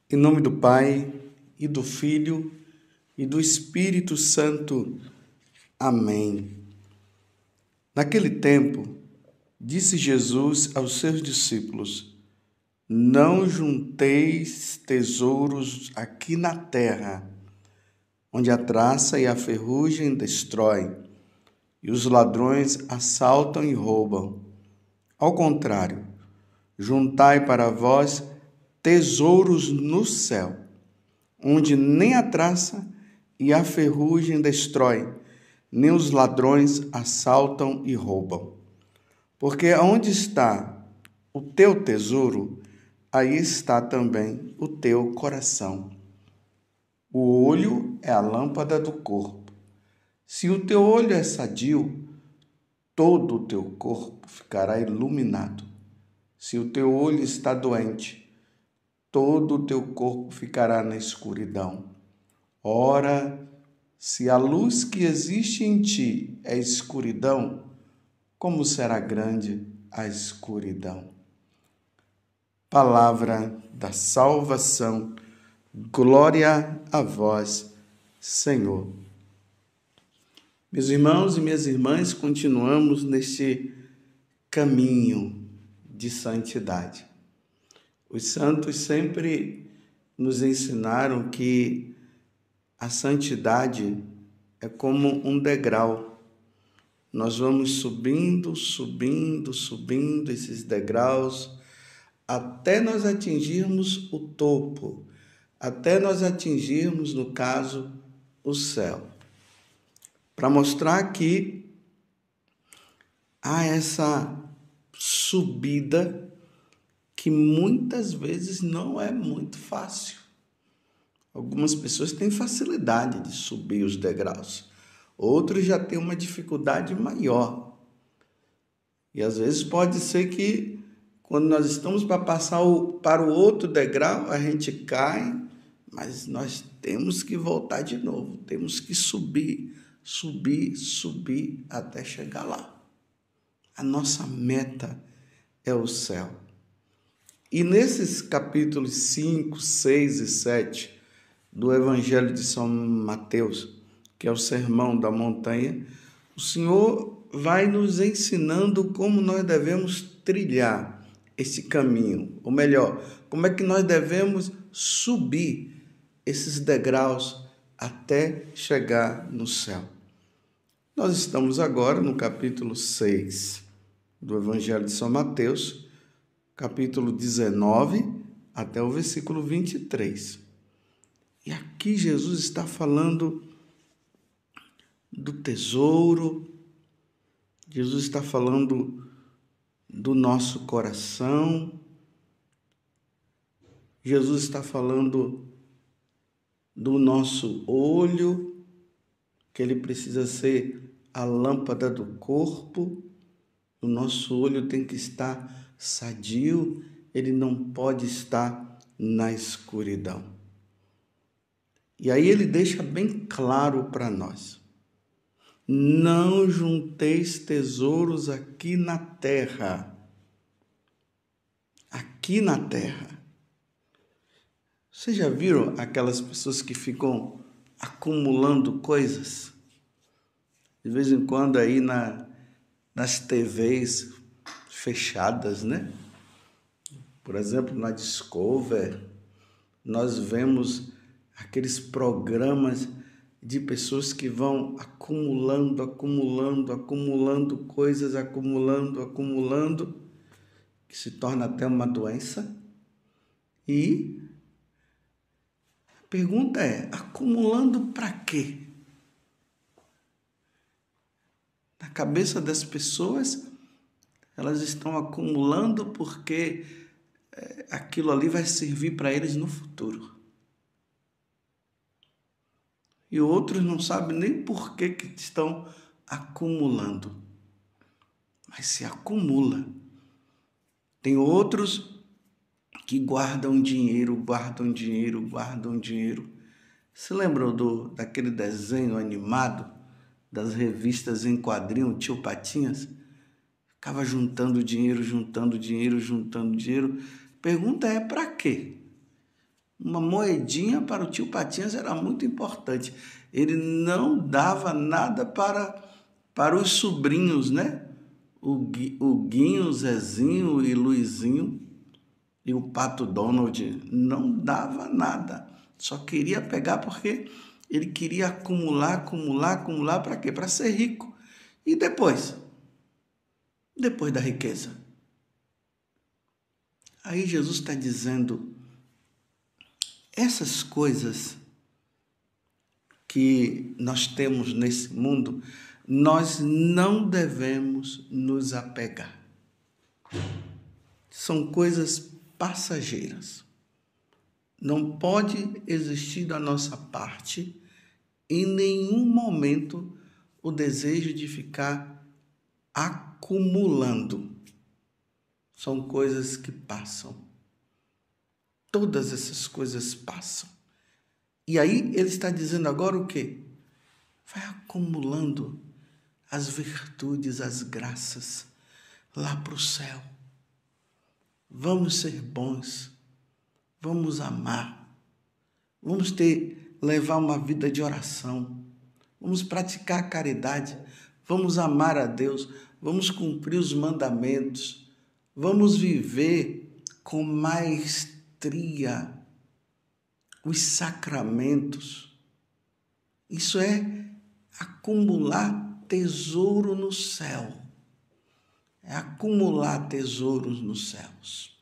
Em nome do Pai, e do Filho, e do Espírito Santo. Amém. Naquele tempo, disse Jesus aos seus discípulos: Não junteis tesouros aqui na terra, onde a traça e a ferrugem destroem, e os ladrões assaltam e roubam. Ao contrário, juntai para vós tesouros no céu, onde nem a traça e a ferrugem destrói, nem os ladrões assaltam e roubam. Porque onde está o teu tesouro, aí está também o teu coração. O olho é a lâmpada do corpo. Se o teu olho é sadio, todo o teu corpo ficará iluminado. Se o teu olho está doente, todo o teu corpo ficará na escuridão. Ora, se a luz que existe em ti é escuridão, como será grande a escuridão? Palavra da salvação. Glória a vós, Senhor. Meus irmãos e minhas irmãs, continuamos neste caminho de santidade. Os santos sempre nos ensinaram que a santidade é como um degrau. Nós vamos subindo esses degraus até nós atingirmos o topo, até nós atingirmos, no caso, o céu. Para mostrar que há essa subida que muitas vezes não é muito fácil. Algumas pessoas têm facilidade de subir os degraus, outros já têm uma dificuldade maior. E às vezes pode ser que quando nós estamos para passar para o outro degrau, a gente cai, mas nós temos que voltar de novo, temos que subir até chegar lá. A nossa meta é o céu. E nesses capítulos 5, 6 e 7 do Evangelho de São Mateus, que é o Sermão da Montanha, o Senhor vai nos ensinando como nós devemos trilhar esse caminho, ou melhor, como é que nós devemos subir esses degraus até chegar no céu. Nós estamos agora no capítulo 6 do Evangelho de São Mateus, capítulo 19 até o versículo 23. E aqui Jesus está falando do tesouro, Jesus está falando do nosso coração, Jesus está falando do nosso olho, que ele precisa ser a lâmpada do corpo. O nosso olho tem que estar sadio, ele não pode estar na escuridão. E aí ele deixa bem claro para nós: não junteis tesouros aqui na terra. Aqui na terra. Vocês já viram aquelas pessoas que ficam acumulando coisas? De vez em quando aí nas TVs fechadas, né? Por exemplo, na Discovery, nós vemos aqueles programas de pessoas que vão acumulando coisas, que se torna até uma doença. E a pergunta é, acumulando para quê? Na cabeça das pessoas, elas estão acumulando porque aquilo ali vai servir para eles no futuro. E outros não sabem nem por que estão acumulando. Mas se acumula. Tem outros que guardam dinheiro. Se lembram daquele desenho animado das revistas em quadrinho, Tio Patinhas? Ficava juntando dinheiro. Pergunta é para quê? Uma moedinha para o tio Patinhas era muito importante. Ele não dava nada para os sobrinhos, né? O Guinho, o Zezinho e Luizinho e o Pato Donald. Não dava nada. Só queria pegar porque ele queria acumular. Para quê? Para ser rico. E depois? Depois da riqueza. Aí Jesus está dizendo, essas coisas que nós temos nesse mundo, nós não devemos nos apegar. São coisas passageiras. Não pode existir da nossa parte, em nenhum momento, o desejo de ficar acumulando. São coisas que passam. Todas essas coisas passam. E aí ele está dizendo agora o quê? Vai acumulando as virtudes, as graças lá para o céu. Vamos ser bons, vamos amar, vamos levar uma vida de oração, vamos praticar a caridade, vamos amar a Deus, vamos cumprir os mandamentos, vamos viver com maestria os sacramentos. Isso é acumular tesouro no céu. É acumular tesouros nos céus.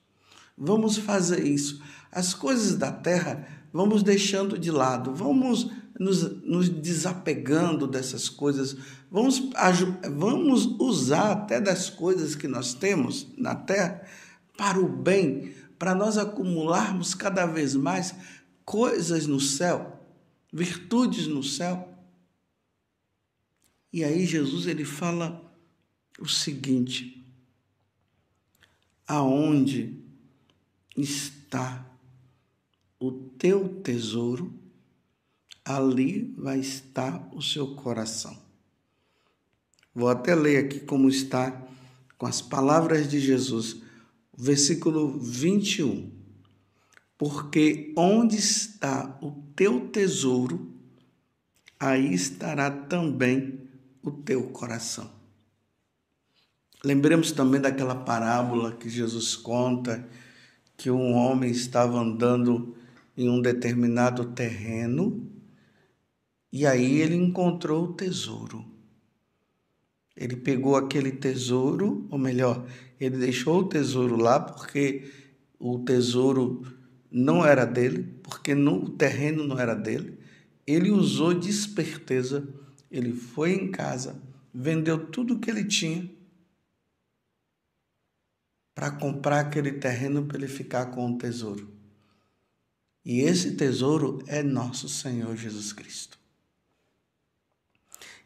Vamos fazer isso. As coisas da terra vamos deixando de lado, vamos nos desapegando dessas coisas, vamos usar até das coisas que nós temos na terra para o bem, para nós acumularmos cada vez mais coisas no céu, virtudes no céu. E aí Jesus ele fala o seguinte: aonde está o teu tesouro, ali vai estar o seu coração. Vou até ler aqui como está com as palavras de Jesus, versículo 21. Porque onde está o teu tesouro, aí estará também o teu coração. Lembremos também daquela parábola que Jesus conta, que um homem estava andando em um determinado terreno e aí ele encontrou o tesouro. Ele pegou aquele tesouro, ou melhor, ele deixou o tesouro lá porque o tesouro não era dele, porque o terreno não era dele. Ele usou de esperteza, ele foi em casa, vendeu tudo que ele tinha para comprar aquele terreno para ele ficar com o tesouro. E esse tesouro é nosso Senhor Jesus Cristo.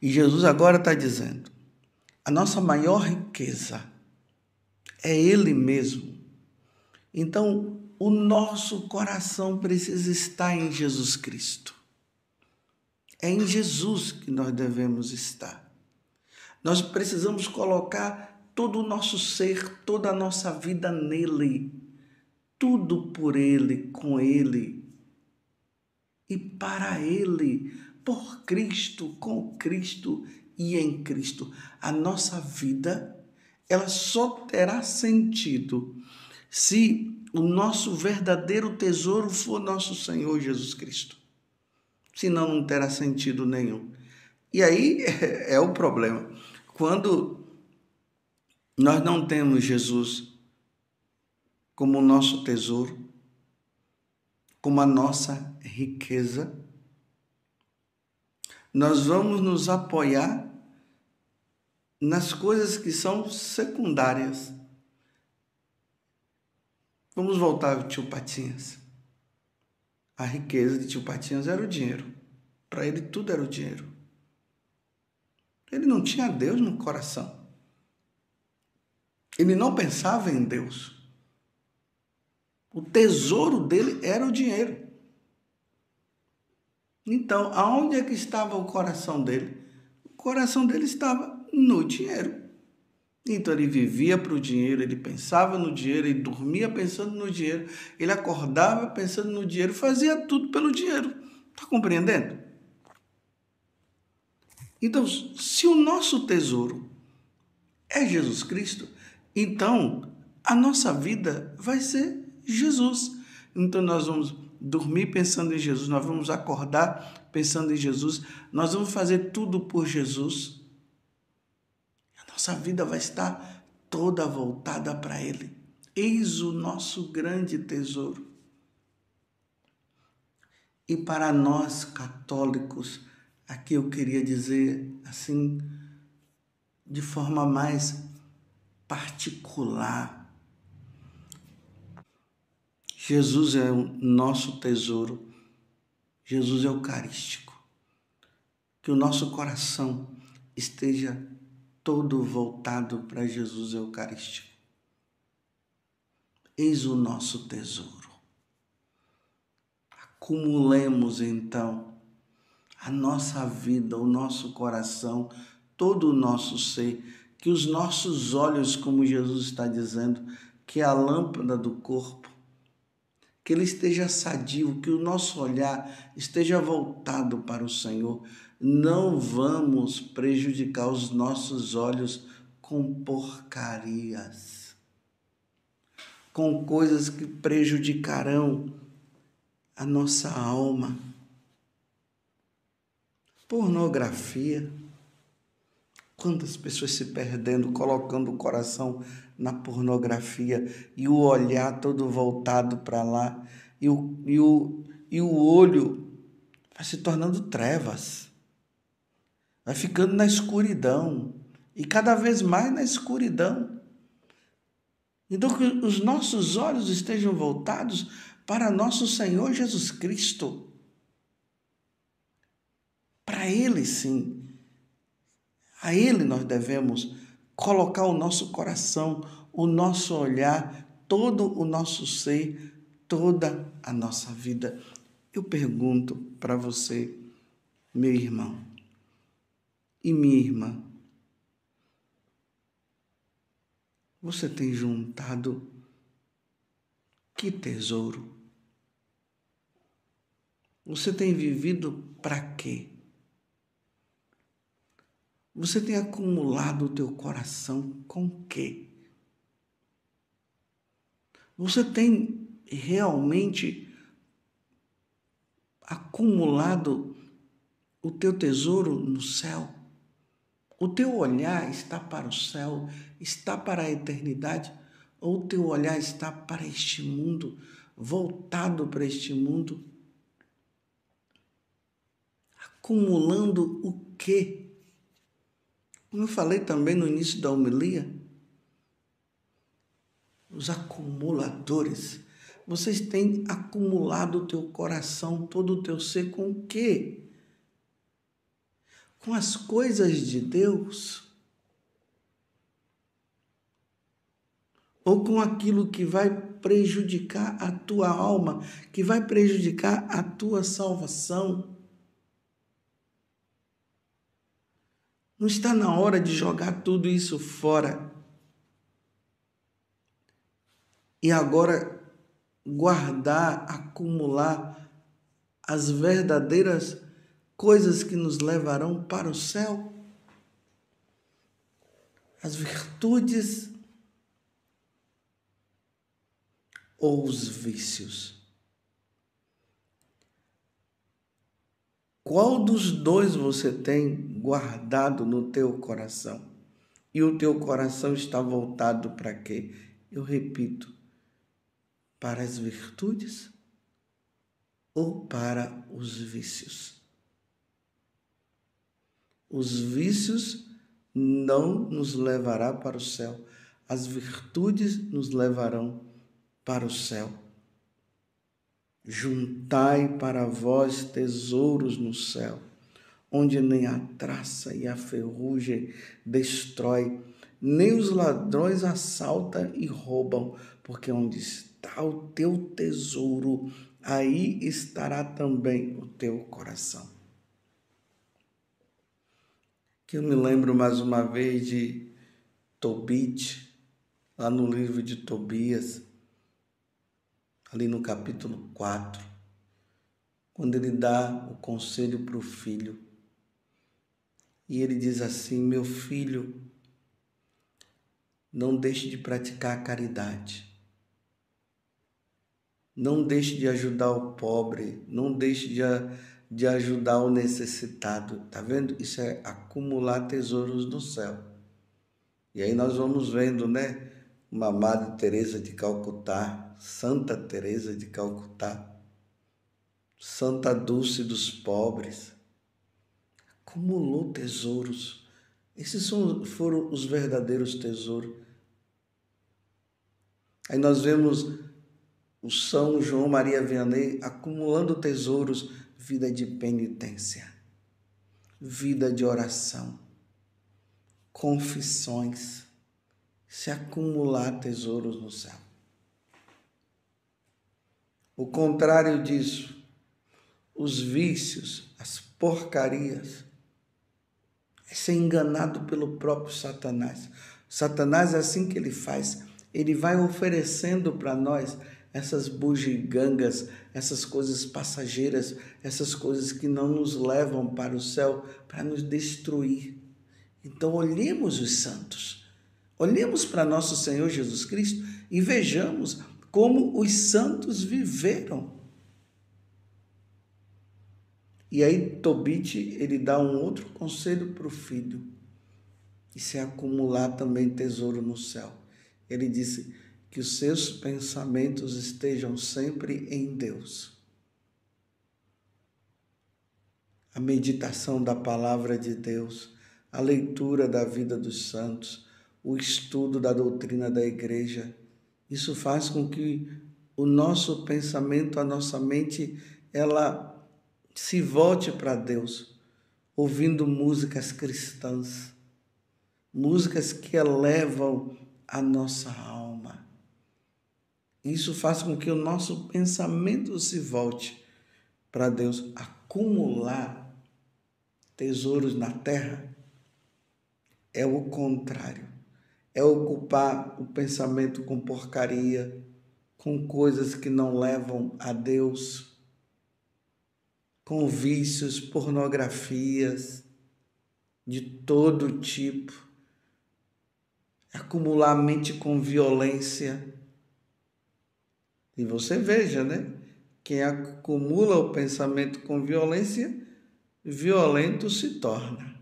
E Jesus agora está dizendo, a nossa maior riqueza é Ele mesmo. Então, o nosso coração precisa estar em Jesus Cristo. É em Jesus que nós devemos estar. Nós precisamos colocar todo o nosso ser, toda a nossa vida nele. Tudo por Ele, com Ele e para Ele, por Cristo, com Cristo e em Cristo. A nossa vida, ela só terá sentido se o nosso verdadeiro tesouro for nosso Senhor Jesus Cristo. Senão não terá sentido nenhum. E aí é o problema. Quando nós não temos Jesus como nosso tesouro, como a nossa riqueza, nós vamos nos apoiar nas coisas que são secundárias. Vamos voltar ao tio Patinhas. A riqueza de tio Patinhas era o dinheiro. Para ele tudo era o dinheiro. Ele não tinha Deus no coração. Ele não pensava em Deus. O tesouro dele era o dinheiro. Então, aonde é que estava o coração dele? O coração dele estava no dinheiro. Então ele vivia para o dinheiro, ele pensava no dinheiro, ele dormia pensando no dinheiro, ele acordava pensando no dinheiro, fazia tudo pelo dinheiro. Está compreendendo? Então, se o nosso tesouro é Jesus Cristo, então a nossa vida vai ser Jesus. Então nós vamos dormir pensando em Jesus, nós vamos acordar pensando em Jesus, nós vamos fazer tudo por Jesus. A nossa vida vai estar toda voltada para Ele. Eis o nosso grande tesouro. E para nós católicos, aqui eu queria dizer assim, de forma mais particular, Jesus é o nosso tesouro, Jesus é eucarístico. Que o nosso coração esteja todo voltado para Jesus eucarístico. Eis o nosso tesouro. Acumulemos então a nossa vida, o nosso coração, todo o nosso ser, que os nossos olhos, como Jesus está dizendo, que é a lâmpada do corpo, que ele esteja sadio, que o nosso olhar esteja voltado para o Senhor. Não vamos prejudicar os nossos olhos com porcarias, com coisas que prejudicarão a nossa alma. Pornografia. Quantas pessoas se perdendo, colocando o coração na pornografia e o olhar todo voltado para lá e o olho vai se tornando trevas, vai ficando na escuridão e cada vez mais na escuridão. Então que os nossos olhos estejam voltados para nosso Senhor Jesus Cristo. Para Ele sim. A Ele nós devemos colocar o nosso coração, o nosso olhar, todo o nosso ser, toda a nossa vida. Eu pergunto para você, meu irmão e minha irmã, você tem juntado que tesouro? Você tem vivido para quê? Você tem acumulado o teu coração com o quê? Você tem realmente acumulado o teu tesouro no céu? O teu olhar está para o céu, está para a eternidade? Ou o teu olhar está para este mundo, voltado para este mundo? Acumulando o quê? Como eu falei também no início da homilia, os acumuladores. Vocês têm acumulado o teu coração, todo o teu ser com o quê? Com as coisas de Deus? Ou com aquilo que vai prejudicar a tua alma, que vai prejudicar a tua salvação? Não está na hora de jogar tudo isso fora e agora guardar, acumular as verdadeiras coisas que nos levarão para o céu? As virtudes ou os vícios? Qual dos dois você tem guardado no teu coração? E o teu coração está voltado para quê? Eu repito, para as virtudes ou para os vícios? Os vícios não nos levará para o céu. As virtudes nos levarão para o céu. Juntai para vós tesouros no céu, onde nem a traça e a ferrugem destrói, nem os ladrões assaltam e roubam, porque onde está o teu tesouro, aí estará também o teu coração. Que eu me lembro mais uma vez de Tobit, lá no livro de Tobias, ali no capítulo 4, quando ele dá o conselho para o filho. E ele diz assim: meu filho, não deixe de praticar a caridade. Não deixe de ajudar o pobre, não deixe de ajudar o necessitado. Tá vendo? Isso é acumular tesouros no céu. E aí nós vamos vendo, né? Uma Madre Teresa de Calcutá, Santa Teresa de Calcutá, Santa Dulce dos pobres, acumulou tesouros. Esses foram os verdadeiros tesouros. Aí nós vemos o São João Maria Vianney acumulando tesouros, vida de penitência, vida de oração, confissões, se acumular tesouros no céu. O contrário disso, os vícios, as porcarias, é ser enganado pelo próprio Satanás. Satanás é assim que ele faz. Ele vai oferecendo para nós essas bugigangas, essas coisas passageiras, essas coisas que não nos levam para o céu, para nos destruir. Então olhemos os santos, olhemos para nosso Senhor Jesus Cristo e vejamos como os santos viveram. E aí Tobit, ele dá um outro conselho para o filho, e se acumular também tesouro no céu. Ele disse que os seus pensamentos estejam sempre em Deus. A meditação da palavra de Deus, a leitura da vida dos santos, o estudo da doutrina da igreja, isso faz com que o nosso pensamento, a nossa mente, ela se volte para Deus, ouvindo músicas cristãs, músicas que elevam a nossa alma. Isso faz com que o nosso pensamento se volte para Deus. Acumular tesouros na terra é o contrário. É ocupar o pensamento com porcaria, com coisas que não levam a Deus, com vícios, pornografias de todo tipo. Acumular a mente com violência. E você veja, né? Quem acumula o pensamento com violência, violento se torna.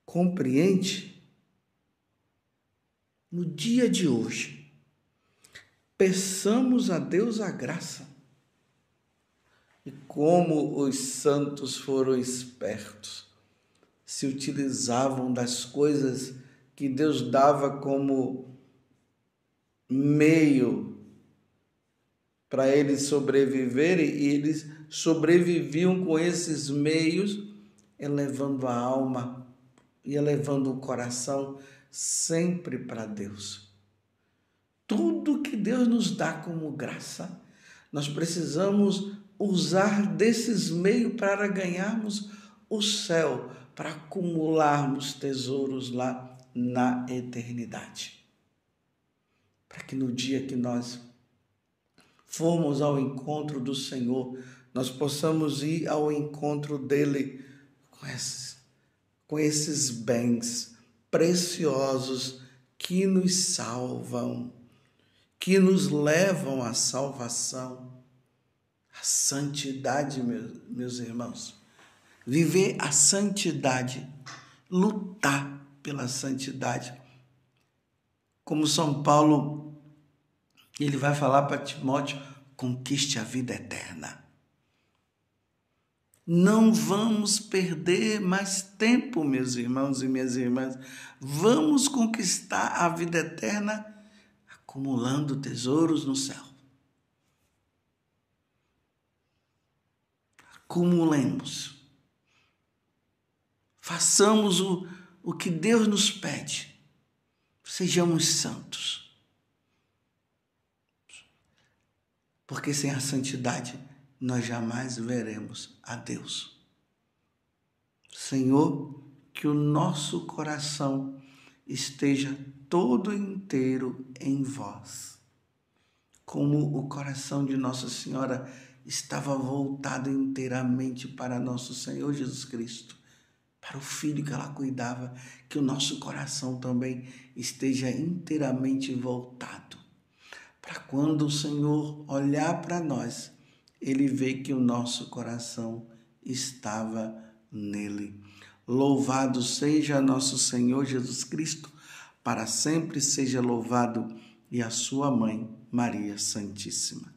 Compreende? No dia de hoje, peçamos a Deus a graça. E como os santos foram espertos, se utilizavam das coisas que Deus dava como meio para eles sobreviverem, e eles sobreviviam com esses meios, elevando a alma e elevando o coração sempre para Deus. Tudo que Deus nos dá como graça, nós precisamos usar desses meios para ganharmos o céu, para acumularmos tesouros lá na eternidade. Para que no dia que nós formos ao encontro do Senhor, nós possamos ir ao encontro dele com esses bens preciosos que nos salvam, que nos levam à salvação, à santidade, meus irmãos. Viver a santidade, lutar pela santidade. Como São Paulo, ele vai falar para Timóteo: conquiste a vida eterna. Não vamos perder mais tempo, meus irmãos e minhas irmãs. Vamos conquistar a vida eterna acumulando tesouros no céu. Acumulemos. Façamos o que Deus nos pede. Sejamos santos. Porque sem a santidade nós jamais veremos a Deus. Senhor, que o nosso coração esteja todo inteiro em vós. Como o coração de Nossa Senhora estava voltado inteiramente para nosso Senhor Jesus Cristo, para o Filho que ela cuidava, que o nosso coração também esteja inteiramente voltado. Para quando o Senhor olhar para nós, Ele vê que o nosso coração estava nele. Louvado seja nosso Senhor Jesus Cristo, para sempre seja louvado, e a sua mãe, Maria Santíssima.